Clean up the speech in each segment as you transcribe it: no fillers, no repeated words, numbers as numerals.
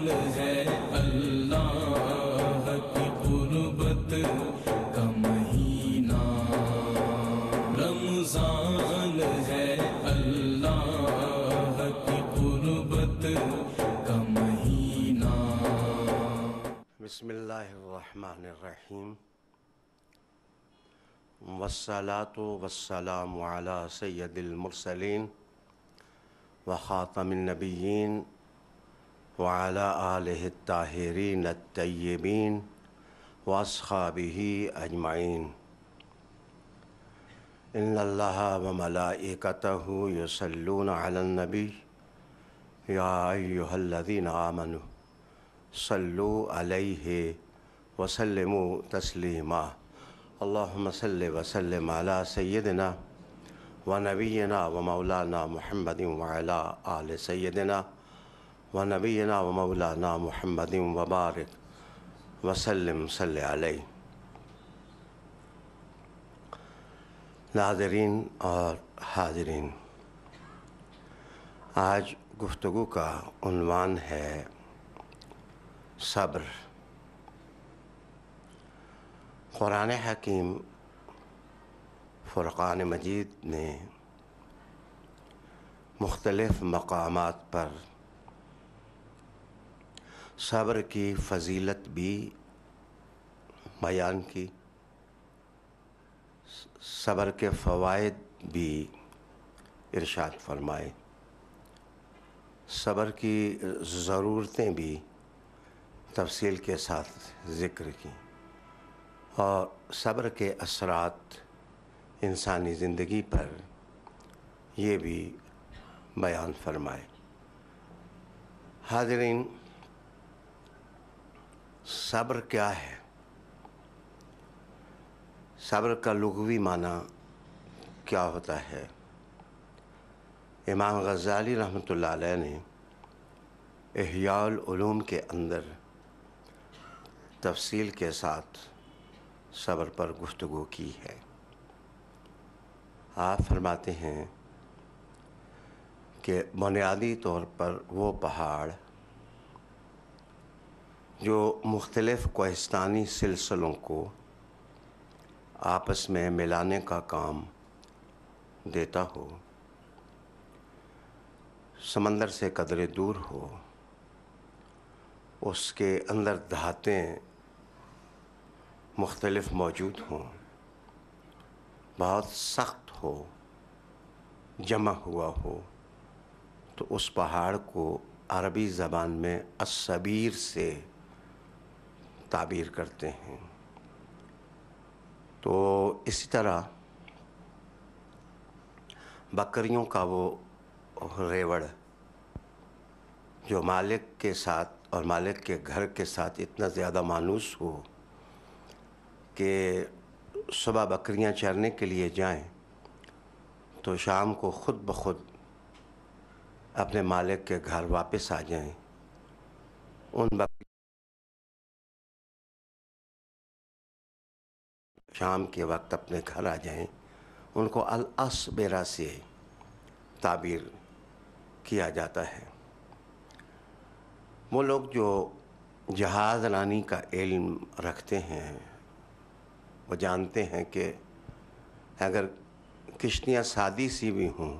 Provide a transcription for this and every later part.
رمضان ہے اللہ کی قربت کا مہینہ، رمضان ہے اللہ کی قربت کا مہینہ۔ بسم اللہ الرحمن الرحیم، والصلاة والسلام علی سید المرسلین وخاتم النبیین وعلی آلہ الطاہرین الطیبین واصحابہ اجمعین۔ ان اللہ وملائکتہ یصلون علی النبی یا ایہا الذین آمنوا صلوا علیہ وسلموا تسلیما۔ اللہم صل وسلم علی سیدنا ونبینا ومولانا محمد وعلی آل سیدنا ونبینا ومولانا محمد وبارک وسلم صلی علیہ۔ ناظرین اور حاضرین، آج گفتگو کا عنوان ہے صبر۔ قرآن حکیم فرقان مجید نے مختلف مقامات پر صبر کی فضیلت بھی بیان کی، صبر کے فوائد بھی ارشاد فرمائے، صبر کی ضرورتیں بھی تفصیل کے ساتھ ذکر کی، اور صبر کے اثرات انسانی زندگی پر یہ بھی بیان فرمائے۔ حاضرین، صبر کیا ہے؟ صبر کا لغوی معنی کیا ہوتا ہے؟ امام غزالی رحمۃ اللہ علیہ نے احیاء العلوم کے اندر تفصیل کے ساتھ صبر پر گفتگو کی ہے۔ آپ فرماتے ہیں کہ بنیادی طور پر وہ پہاڑ جو مختلف کوہستانی سلسلوں کو آپس میں ملانے کا کام دیتا ہو، سمندر سے قدرے دور ہو، اس کے اندر دھاتیں مختلف موجود ہوں، بہت سخت ہو، جمع ہوا ہو، تو اس پہاڑ کو عربی زبان میں الصبیر سے تعبیر کرتے ہیں۔ تو اسی طرح بکریوں کا وہ ریوڑ جو مالک کے ساتھ اور مالک کے گھر کے ساتھ اتنا زیادہ مانوس ہو کہ صبح بکریاں چرنے کے لیے جائیں تو شام کو خود بخود اپنے مالک کے گھر واپس آ جائیں، ان بکریوں شام کے وقت اپنے گھر آ جائیں، ان کو الاصبرہ سے تعبیر کیا جاتا ہے۔ وہ لوگ جو جہاز رانی کا علم رکھتے ہیں وہ جانتے ہیں کہ اگر کشتیاں سادی سی بھی ہوں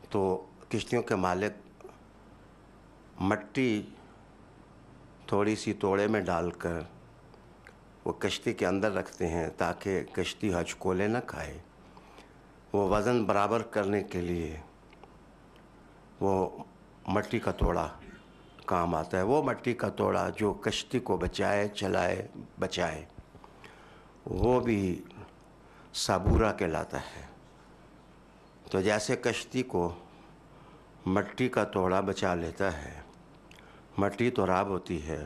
تو کشتیوں کے مالک مٹی تھوڑی سی توڑے میں ڈال کر وہ کشتی کے اندر رکھتے ہیں تاکہ کشتی ہچکولے نہ کھائے۔ وہ وزن برابر کرنے کے لیے وہ مٹی کا توڑا کام آتا ہے۔ وہ مٹی کا توڑا جو کشتی کو بچائے، چلائے، بچائے، وہ بھی صبورہ کہلاتا ہے۔ تو جیسے کشتی کو مٹی کا توڑا بچا لیتا ہے، مٹی تراب ہوتی ہے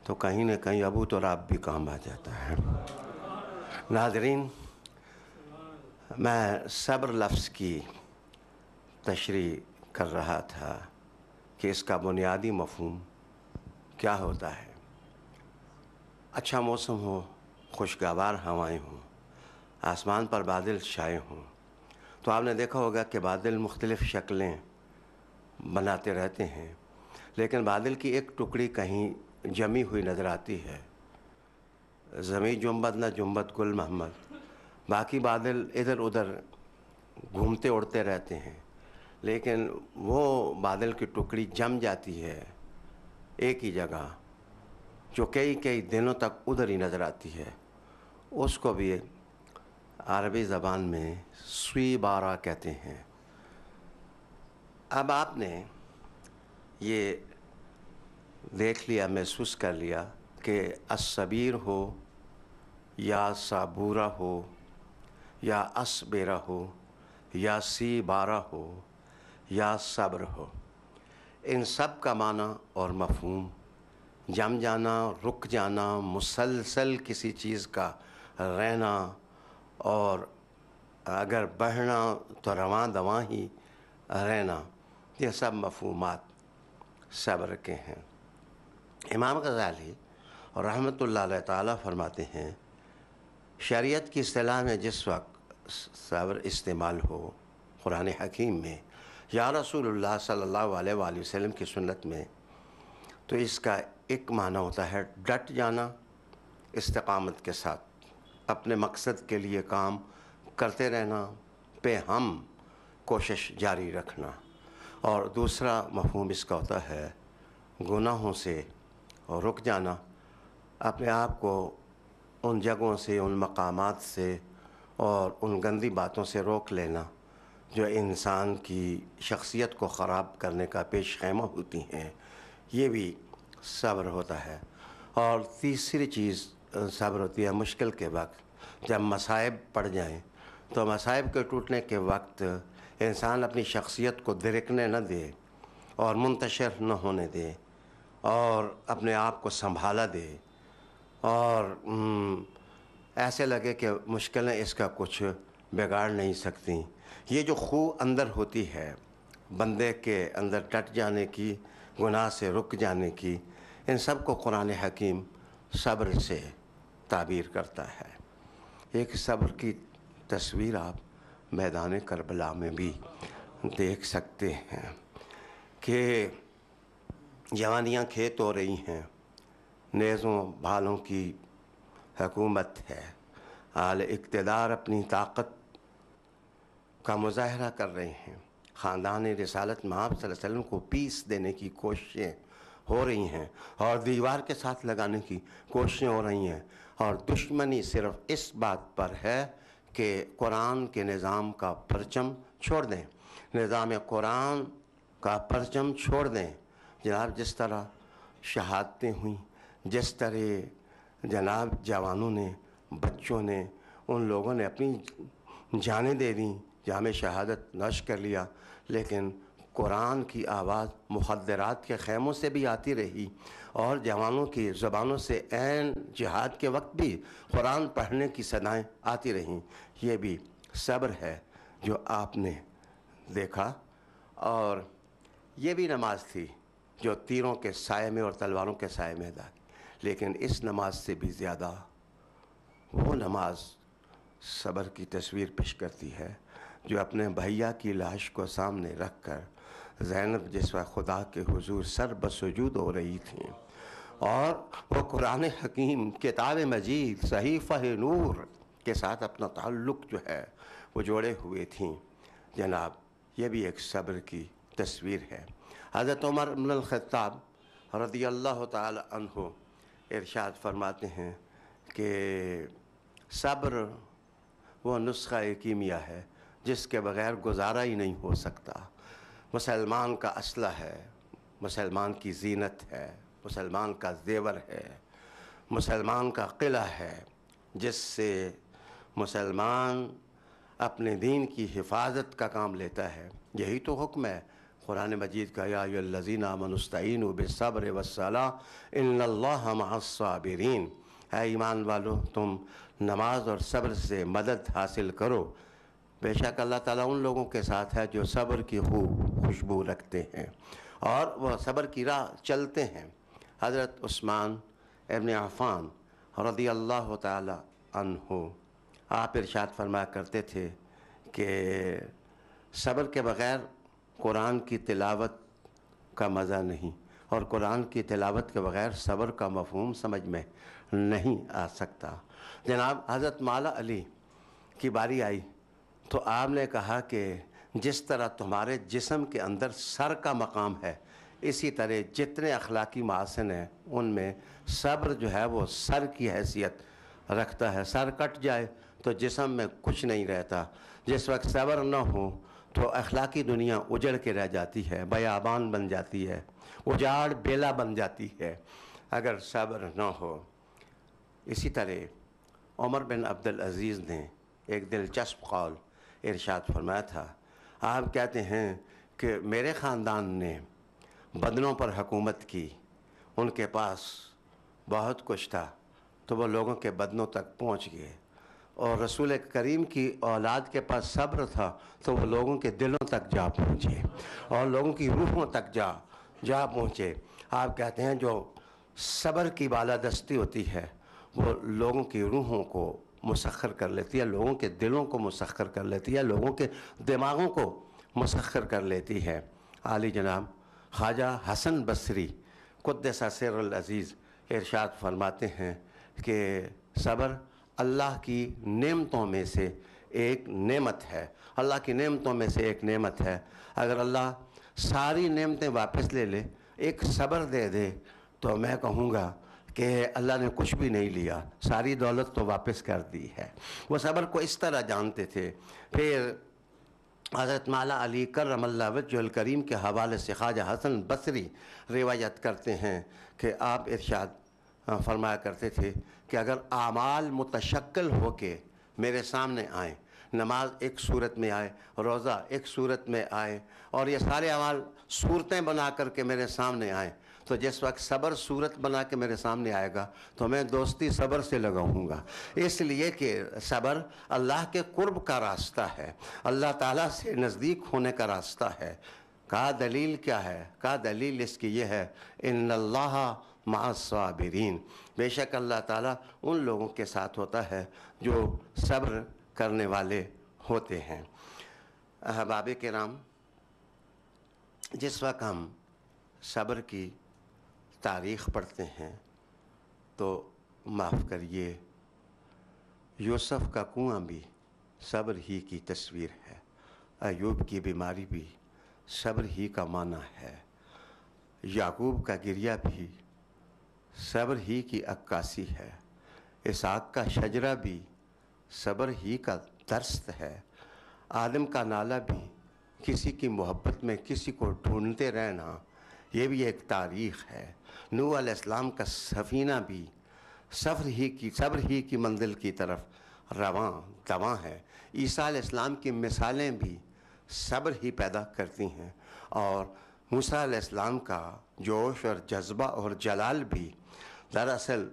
تو کہیں نہ کہیں ابو تراب بھی کام آ جاتا ہے۔ ناظرین، میں صبر لفظ کی تشریح کر رہا تھا کہ اس کا بنیادی مفہوم کیا ہوتا ہے۔ اچھا موسم ہو، خوشگوار ہوائیں ہوں، آسمان پر بادل چھائے ہوں، تو آپ نے دیکھا ہوگا کہ بادل مختلف شکلیں بناتے رہتے ہیں۔ لیکن بادل کی ایک ٹکڑی کہیں جمی ہوئی نظر آتی ہے، زمیں جنبت نہ جنبت گل محمد، باقی بادل ادھر ادھر گھومتے اڑتے رہتے ہیں، لیکن وہ بادل کی ٹکڑی جم جاتی ہے ایک ہی جگہ جو کئی دنوں تک ادھر ہی نظر آتی ہے، اس کو بھی عربی زبان میں سوئی بارہ کہتے ہیں۔ اب آپ نے یہ دیکھ لیا، محسوس کر لیا کہ الصبیر ہو یا صابورہ ہو یا اصبرہ ہو یا سی بارہ ہو یا صبر ہو، ان سب کا معنی اور مفہوم جم جانا، رک جانا، مسلسل کسی چیز کا رہنا، اور اگر بڑھنا تو رواں دواں ہی رہنا، یہ سب مفہومات صبر کے ہیں۔ امام غزالی اور رحمۃ اللہ علیہ تعالیٰ فرماتے ہیں، شریعت کی اصطلاح میں جس وقت صبر استعمال ہو قرآن حکیم میں یا رسول اللہ صلی اللہ علیہ وآلہ وسلم کی سنت میں، تو اس کا ایک معنی ہوتا ہے ڈٹ جانا، استقامت کے ساتھ اپنے مقصد کے لیے کام کرتے رہنا، پہ ہم کوشش جاری رکھنا، اور دوسرا مفہوم اس کا ہوتا ہے گناہوں سے رک جانا، اپنے آپ کو ان جگہوں سے، ان مقامات سے اور ان گندی باتوں سے روک لینا جو انسان کی شخصیت کو خراب کرنے کا پیش خیمہ ہوتی ہیں، یہ بھی صبر ہوتا ہے۔ اور تیسری چیز صبر ہوتی ہے مشکل کے وقت، جب مصائب پڑ جائیں تو مصائب کے ٹوٹنے کے وقت انسان اپنی شخصیت کو درکنے نہ دے اور منتشر نہ ہونے دے اور اپنے آپ کو سنبھالا دے، اور ایسے لگے کہ مشکلیں اس کا کچھ بگاڑ نہیں سکتی۔ یہ جو خو اندر ہوتی ہے بندے کے اندر ڈٹ جانے کی، گناہ سے رک جانے کی، ان سب کو قرآن حکیم صبر سے تعبیر کرتا ہے۔ ایک صبر کی تصویر آپ میدان کربلا میں بھی دیکھ سکتے ہیں کہ جوانیاں کھیت ہو رہی ہیں، نیزوں بھالوں کی حکومت ہے، اہل اقتدار اپنی طاقت کا مظاہرہ کر رہے ہیں، خاندان رسالت میں آپ صلی اللہ علیہ وسلم کو پیس دینے کی کوششیں ہو رہی ہیں اور دیوار کے ساتھ لگانے کی کوششیں ہو رہی ہیں، اور دشمنی صرف اس بات پر ہے کہ قرآن کے نظام کا پرچم چھوڑ دیں، نظام قرآن کا پرچم چھوڑ دیں۔ جناب جس طرح شہادتیں ہوئیں، جس طرح جناب جوانوں نے، بچوں نے، ان لوگوں نے اپنی جانیں دے دیں، جام شہادت نوش کر لیا، لیکن قرآن کی آواز مخدرات کے خیموں سے بھی آتی رہی اور جوانوں کی زبانوں سے عین جہاد کے وقت بھی قرآن پڑھنے کی صدائیں آتی رہیں۔ یہ بھی صبر ہے جو آپ نے دیکھا، اور یہ بھی نماز تھی جو تیروں کے سائے میں اور تلواروں کے سائے میں ادا کی، لیکن اس نماز سے بھی زیادہ وہ نماز صبر کی تصویر پیش کرتی ہے جو اپنے بھیا کی لاش کو سامنے رکھ کر زینب جس وقت خدا کے حضور سر بسجود ہو رہی تھیں اور وہ قرآن حکیم، کتاب مجید، صحیفہ نور کے ساتھ اپنا تعلق جو ہے وہ جوڑے ہوئے تھیں، جناب یہ بھی ایک صبر کی تصویر ہے۔ حضرت عمر بن الخطاب رضی اللہ تعالی عنہ ارشاد فرماتے ہیں کہ صبر وہ نسخہ کیمیا ہے جس کے بغیر گزارا ہی نہیں ہو سکتا۔ مسلمان کا اسلحہ ہے، مسلمان کی زینت ہے، مسلمان کا زیور ہے، مسلمان کا قلعہ ہے، جس سے مسلمان اپنے دین کی حفاظت کا کام لیتا ہے۔ یہی تو حکم ہے قرآن مجید کا، یا ایھا الذین آمنوا استعینوا بالصبر والصلاۃ ان اللہ مع الصابرین، اے ایمان والو تم نماز اور صبر سے مدد حاصل کرو، بے شک اللہ تعالیٰ ان لوگوں کے ساتھ ہے جو صبر کی خوشبو رکھتے ہیں اور وہ صبر کی راہ چلتے ہیں۔ حضرت عثمان ابن عفان رضی اللہ تعالی عنہ آپ ارشاد فرمایا کرتے تھے کہ صبر کے بغیر قرآن کی تلاوت کا مزہ نہیں، اور قرآن کی تلاوت کے بغیر صبر کا مفہوم سمجھ میں نہیں آ سکتا۔ جناب حضرت مولا علی کی باری آئی تو آپ نے کہا کہ جس طرح تمہارے جسم کے اندر سر کا مقام ہے، اسی طرح جتنے اخلاقی محاسن ہیں ان میں صبر جو ہے وہ سر کی حیثیت رکھتا ہے۔ سر کٹ جائے تو جسم میں کچھ نہیں رہتا۔ جس وقت صبر نہ ہو تو اخلاقی دنیا اجڑ کے رہ جاتی ہے، بیابان بن جاتی ہے، اجاڑ بیلا بن جاتی ہے اگر صبر نہ ہو۔ اسی طرح عمر بن عبدالعزیز نے ایک دلچسپ قول ارشاد فرمایا تھا۔ آپ کہتے ہیں کہ میرے خاندان نے بدنوں پر حکومت کی، ان کے پاس بہت کچھ تھا تو وہ لوگوں کے بدنوں تک پہنچ گئے، اور رسول کریم کی اولاد کے پاس صبر تھا تو وہ لوگوں کے دلوں تک جا پہنچے اور لوگوں کی روحوں تک جا پہنچے۔ آپ کہتے ہیں جو صبر کی بالادستی ہوتی ہے وہ لوگوں کی روحوں کو مسخر کر لیتی ہے، لوگوں کے دلوں کو مسخر کر لیتی ہے، لوگوں کے دماغوں کو مسخر کر لیتی ہے۔ عالی جناب خواجہ حسن بصری قدس سر العزیز ارشاد فرماتے ہیں کہ صبر اللہ کی نعمتوں میں سے ایک نعمت ہے، اللہ کی نعمتوں میں سے ایک نعمت ہے۔ اگر اللہ ساری نعمتیں واپس لے لے، ایک صبر دے دے، تو میں کہوں گا کہ اللہ نے کچھ بھی نہیں لیا، ساری دولت تو واپس کر دی ہے۔ وہ صبر کو اس طرح جانتے تھے۔ پھر حضرت مولا علی کرم اللہ وجہ الکریم کے حوالے سے خواجہ حسن بصری روایت کرتے ہیں کہ آپ ارشاد فرمایا کرتے تھے کہ اگر اعمال متشکل ہو کے میرے سامنے آئیں، نماز ایک صورت میں آئے، روزہ ایک صورت میں آئے، اور یہ سارے اعمال صورتیں بنا کر کے میرے سامنے آئیں، تو جس وقت صبر صورت بنا کے میرے سامنے آئے گا تو میں دوستی صبر سے لگاؤں گا، اس لیے کہ صبر اللہ کے قرب کا راستہ ہے، اللہ تعالیٰ سے نزدیک ہونے کا راستہ ہے۔ کہا دلیل کیا ہے؟ کہا دلیل اس کی یہ ہے، ان اللہ مع الصابرین، بے شک اللہ تعالیٰ ان لوگوں کے ساتھ ہوتا ہے جو صبر کرنے والے ہوتے ہیں۔ احباب کرام، جس وقت ہم صبر کی تاریخ پڑھتے ہیں تو معاف کریے، یوسف کا کنواں بھی صبر ہی کی تصویر ہے، ایوب کی بیماری بھی صبر ہی کا معنی ہے، یعقوب کا گریہ بھی صبر ہی کی عکاسی ہے، اسحاق کا شجرہ بھی صبر ہی کا درس ہے، آدم کا نالہ بھی کسی کی محبت میں کسی کو ڈھونڈتے رہنا، یہ بھی ایک تاریخ ہے، نوح علیہ السلام کا سفینہ بھی صبر ہی کی منزل کی طرف رواں ہے، عیسیٰ علیہ السلام کی مثالیں بھی صبر ہی پیدا کرتی ہیں، اور موسیٰ علیہ السلام کا جوش اور جذبہ اور جلال بھی دراصل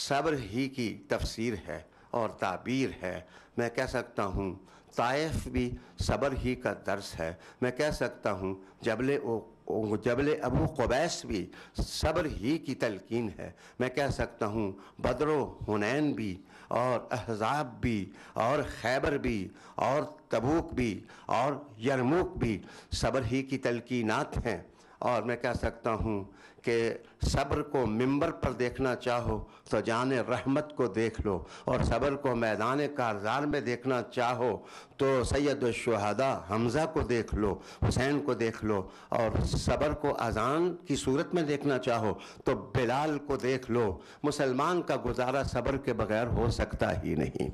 صبر ہی کی تفسیر ہے اور تعبیر ہے۔ میں کہہ سکتا ہوں طائف بھی صبر ہی کا درس ہے، میں کہہ سکتا ہوں جبل ابو قبیس بھی صبر ہی کی تلقین ہے، میں کہہ سکتا ہوں بدر و حنین بھی اور احزاب بھی اور خیبر بھی اور تبوک بھی اور یرموک بھی صبر ہی کی تلقینات ہیں، اور میں کہہ سکتا ہوں کہ صبر کو منبر پر دیکھنا چاہو تو جان رحمت کو دیکھ لو، اور صبر کو میدان کارزار میں دیکھنا چاہو تو سید الشہداء حمزہ کو دیکھ لو، حسین کو دیکھ لو، اور صبر کو اذان کی صورت میں دیکھنا چاہو تو بلال کو دیکھ لو۔ مسلمان کا گزارا صبر کے بغیر ہو سکتا ہی نہیں۔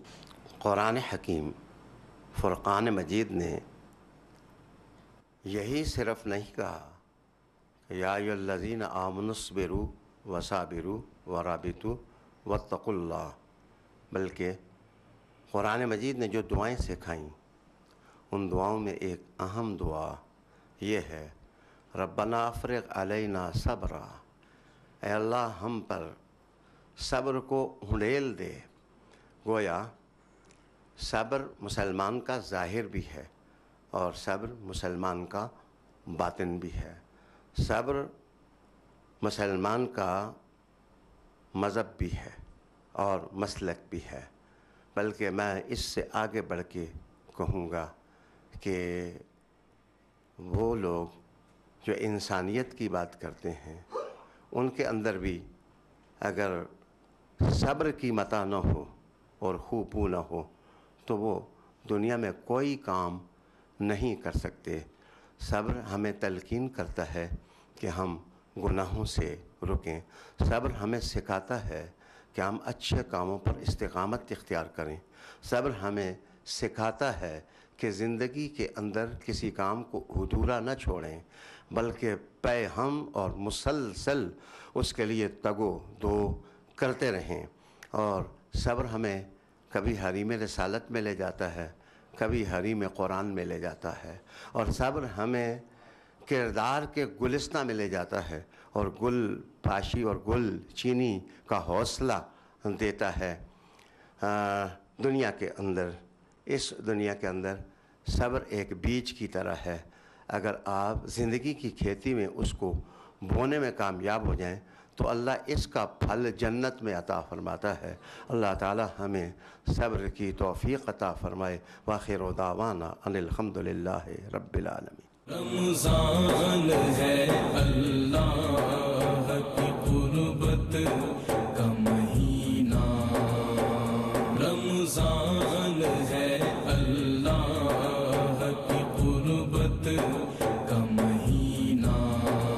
قرآن حکیم فرقان مجید نے یہی صرف نہیں کہا کہ یا ایھا الذین آمنوا اصبروا وصابروا ورابطوا واتقوا اللہ، بلکہ قرآن مجید نے جو دعائیں سکھائیں ان دعاؤں میں ایک اہم دعا یہ ہے، ربنا افرغ علینا صبرا، اے اللہ ہم پر صبر کو ہنڈیل دے۔ گویا صبر مسلمان کا ظاہر بھی ہے اور صبر مسلمان کا باطن بھی ہے، صبر مسلمان کا مذہب بھی ہے اور مسلک بھی ہے، بلکہ میں اس سے آگے بڑھ کے کہوں گا کہ وہ لوگ جو انسانیت کی بات کرتے ہیں ان کے اندر بھی اگر صبر کی متاع نہ ہو اور خوبو نہ ہو تو وہ دنیا میں کوئی کام نہیں کر سکتے۔ صبر ہمیں تلقین کرتا ہے کہ ہم گناہوں سے رکیں، صبر ہمیں سکھاتا ہے کہ ہم اچھے کاموں پر استقامت اختیار کریں، صبر ہمیں سکھاتا ہے کہ زندگی کے اندر کسی کام کو ادھورا نہ چھوڑیں بلکہ پے ہم اور مسلسل اس کے لیے تگو دو کرتے رہیں۔ اور صبر ہمیں کبھی حریم رسالت میں لے جاتا ہے، کبھی حریم قرآن میں لے جاتا ہے، اور صبر ہمیں کردار کے گلستہ میں لے جاتا ہے اور گل پاشی اور گل چینی کا حوصلہ دیتا ہے۔ دنیا کے اندر، اس دنیا کے اندر صبر ایک بیج کی طرح ہے، اگر آپ زندگی کی کھیتی میں اس کو بونے میں کامیاب ہو جائیں تو اللہ اس کا پھل جنت میں عطا فرماتا ہے۔ اللہ تعالی ہمیں صبر کی توفیق عطا فرمائے۔ وآخر دعوانا ان الحمدللہ رب العالمین۔ رمضان ہے اللہ کی قربت کا مہینہ، رمضان ہے